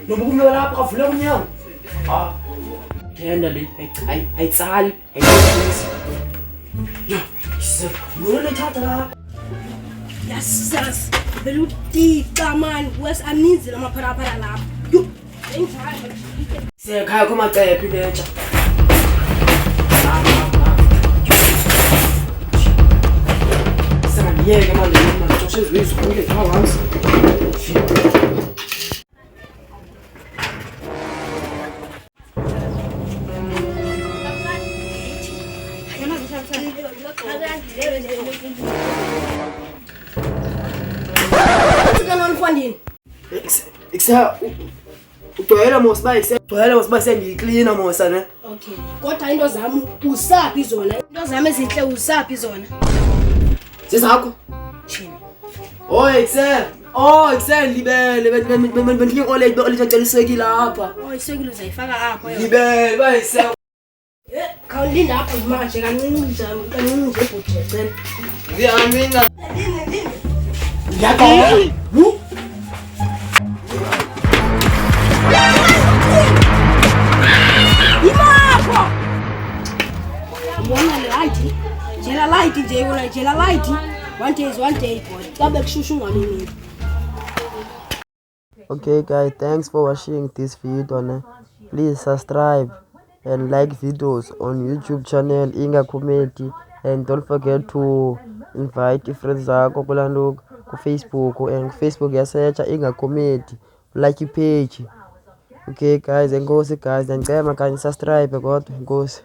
Noma kumele lapha avule umnyango. Ah. Tenda le. Ayitsali. Ayitsali. Ya, sir. Lo lethatha lapha. Yes. Belutika man, wes aninzi lamapharaphara lapha. Yo, enjalo. Sekhaya kumacephe letsha. Yeke manje manje uzizwe phansi. Ugcwele mosiba sengiyicleana mosa ne. Okay. Kodwa into zami usaphi zona? Into zami ezinhle usaphi zona? Sisakho. Chini. Oh, Excel libele bendinye olate olithatha lisekile lapha. Oh, isekile uzayifaka apha yona. Libele bayise. Khawulinda apha manje kancinci nje ebhodecela. Ngiyamina. Ndini. Ngiyaqala. Imapho. Yona le light. Jela light. One day boy. Kabe kushushu ngalini. Okay guys, thanks for watching this video ne. Please subscribe and like videos on YouTube channel Inga Comedy, and don't forget to invite friends zakho kulanduka ku Facebook, and Facebook yasearch Inga Comedy, like page. Okay guys, enkosi guys, ngicela manje subscribe kodwa enkosi.